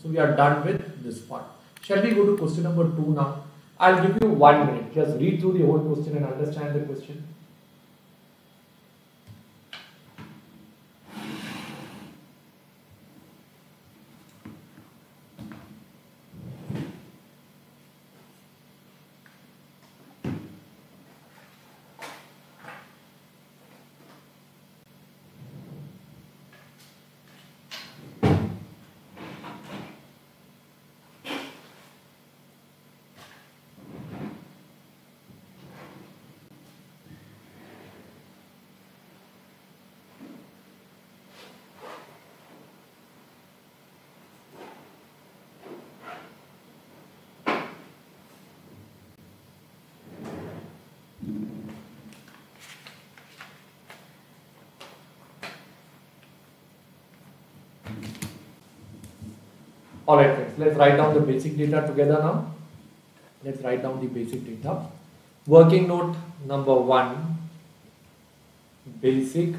So we are done with this part. Shall we go to question number 2 now? I'll give you 1 minute. Just read through the whole question and understand the question. Alright friends, let's write down the basic data together now. Let's write down the basic data. Working note number 1, basic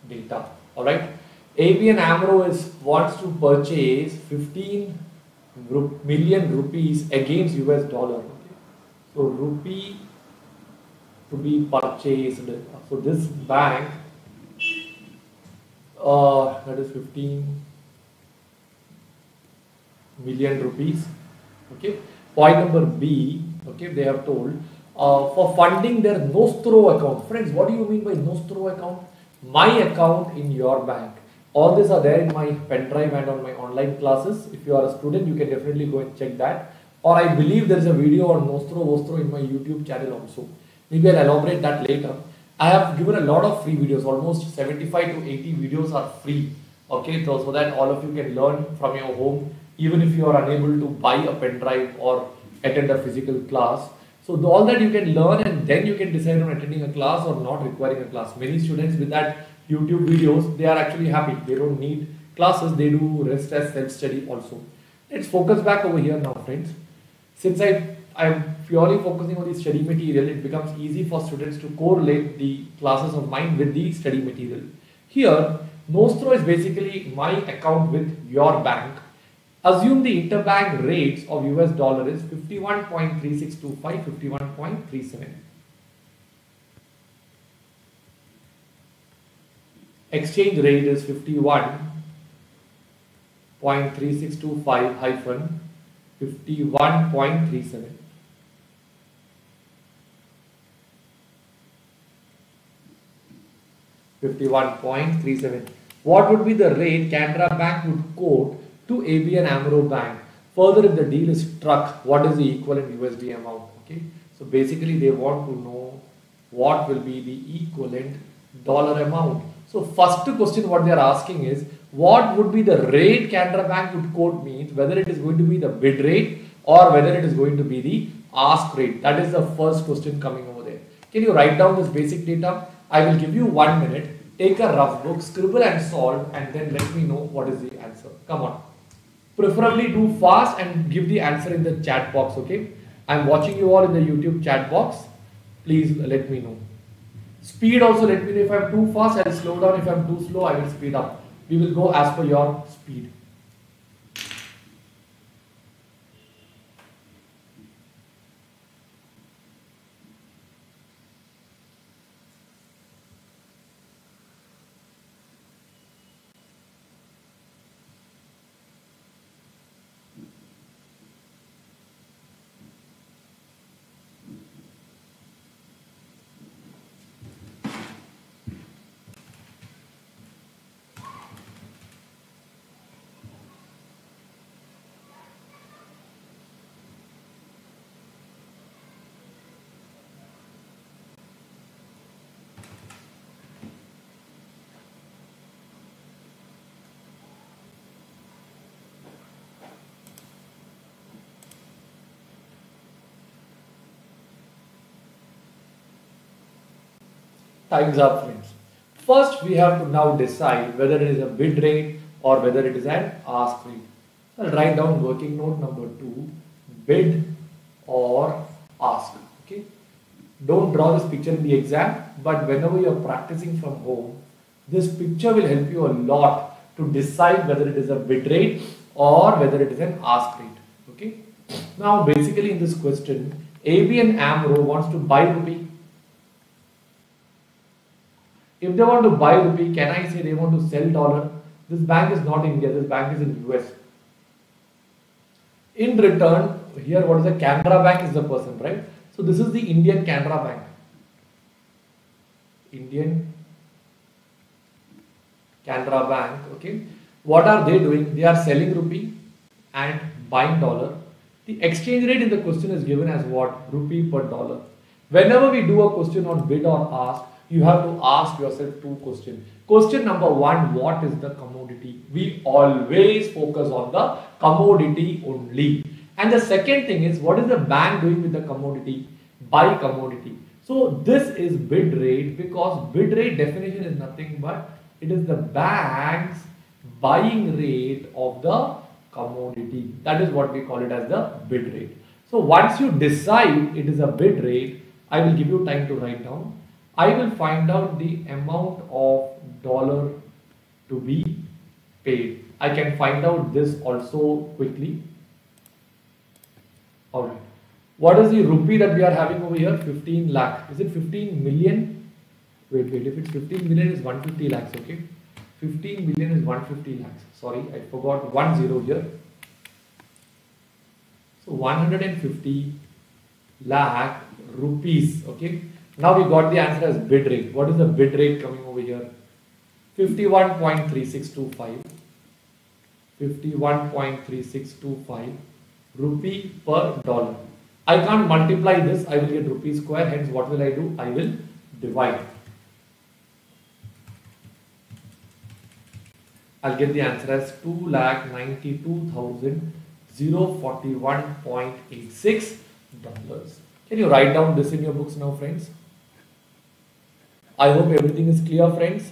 data. Alright. ABN AMRO wants to purchase 15 million rupees against US dollar. Okay. So rupee to be purchased. So this bank, that is 15 million rupees. Okay. Point number B. Okay, they have told for funding their Nostro account. Friends, what do you mean by Nostro account? My account in your bank. All these are there in my pen drive and on my online classes. If you are a student, you can definitely go and check that. Or I believe there is a video on Nostro Vostro in my YouTube channel also. Maybe I'll elaborate that later. I have given a lot of free videos. Almost 75 to 80 videos are free. Okay, so that all of you can learn from your home, even if you are unable to buy a pen drive or attend a physical class. So all that you can learn, and then you can decide on attending a class or not requiring a class. Many students with that YouTube videos, they are actually happy. They don't need classes. They do rest as self-study also. Let's focus back over here now, friends. Since I am purely focusing on the study material, it becomes easy for students to correlate the classes of mine with the study material. Here, Nostro is basically my account with your bank. Assume the interbank rates of US dollar is 51.3625, 51.37. Exchange rate is 51.3625 hyphen 51.37. What would be the rate Canara Bank would quote to ABN AMRO Bank? Further, if the deal is struck, what is the equivalent USD amount? Okay, so basically they want to know what will be the equivalent dollar amount. So first question what they are asking is, what would be the rate Canara Bank would quote, means whether it is going to be the bid rate or whether it is going to be the ask rate. That is the first question coming over there. Can you write down this basic data? I will give you 1 minute. Take a rough book, scribble and solve, and then let me know what is the answer. Come on. Preferably do fast and give the answer in the chat box, okay? I'm watching you all in the YouTube chat box. Please let me know. Speed also, let me know. If I'm too fast, I'll slow down. If I'm too slow, I will speed up. We will go as per your speed. Time's up, friends. First, we have to now decide whether it is a bid rate or whether it is an ask rate. I'll write down working note number 2, bid or ask. Okay. Don't draw this picture in the exam, but whenever you are practicing from home, this picture will help you a lot to decide whether it is a bid rate or whether it is an ask rate. Okay. Now basically in this question, ABN AMRO wants to buy rupee. If they want to buy rupee, can I say they want to sell dollar? This bank is not in India, this bank is in US. In return, here what is the Canara Bank is the person, right? So this is the Indian Canara Bank. Indian Canara Bank, okay. What are they doing? They are selling rupee and buying dollar. The exchange rate in the question is given as what? Rupee per dollar. Whenever we do a question on bid or ask, you have to ask yourself two questions. Question number one, what is the commodity? We always focus on the commodity only. And the second thing is, what is the bank doing with the commodity? Buy commodity. So this is bid rate, because bid rate definition is nothing but it is the bank's buying rate of the commodity. That is what we call it as the bid rate. So once you decide it is a bid rate, I will give you time to write down. I will find out the amount of dollar to be paid. I can find out this also quickly. Alright. What is the rupee that we are having over here? 15 lakh. Is it 15 million? Wait. If it's 15 million, it's 150 lakhs. Okay. 15 million is 150 lakhs. Sorry, I forgot 10 here. So 150 lakh rupees. Okay. Now we got the answer as bid rate. What is the bid rate coming over here? 51.3625. 51.3625 rupee per dollar. I can't multiply this. I will get rupee square. Hence, what will I do? I will divide. I'll get the answer as 2,92,041.86 dollars. Can you write down this in your books now, friends? I hope everything is clear, friends.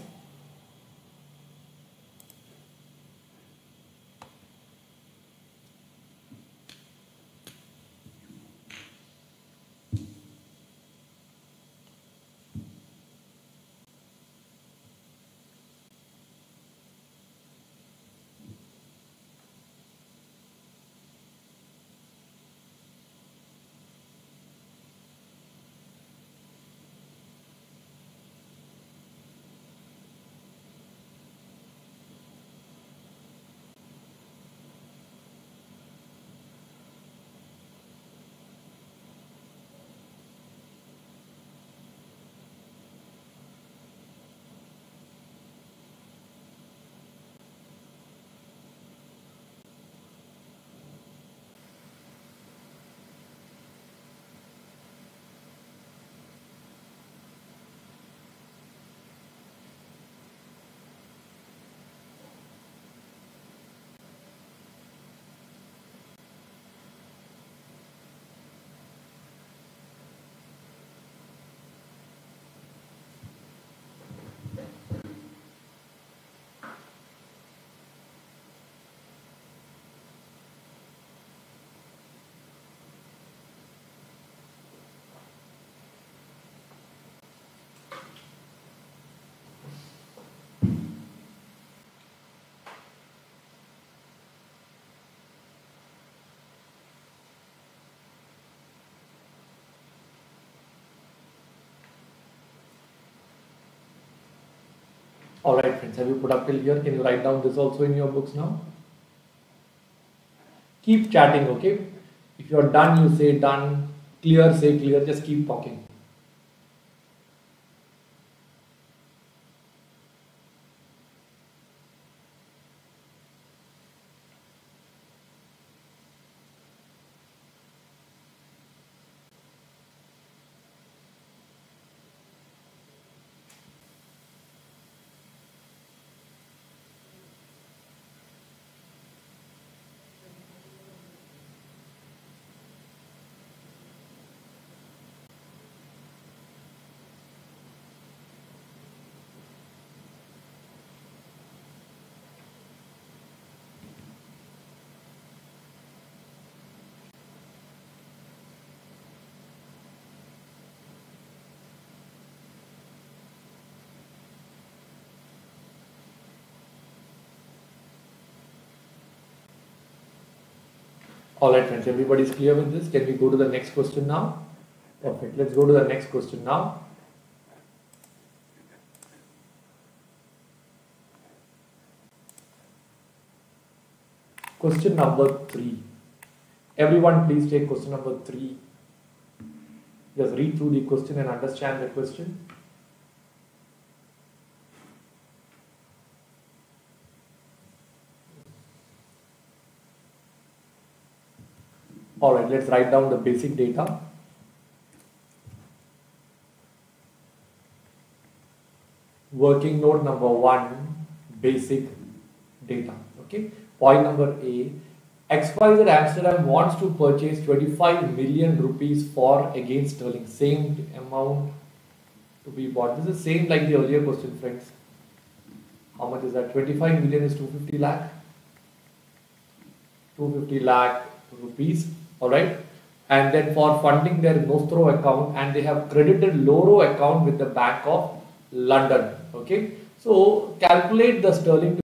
Alright friends, have you put up till here? Can you write down this also in your books now? Keep chatting, okay? If you're done, you say done. Clear, say clear. Just keep talking. All right, friends, everybody is clear with this. Can we go to the next question now? Perfect. Let's go to the next question now. Question number 3. Everyone, please take question number 3. Just read through the question and understand the question. Alright, let's write down the basic data. Working note number 1, basic data. Okay. Point number A, XYZ Amsterdam wants to purchase 25 million rupees for against sterling. Same amount to be bought. This is same like the earlier question, friends. How much is that? 25 million is 250 lakh. 250 lakh rupees. Alright. And then for funding their Nostro account, and they have credited Loro account with the Bank of London. Okay. So calculate the sterling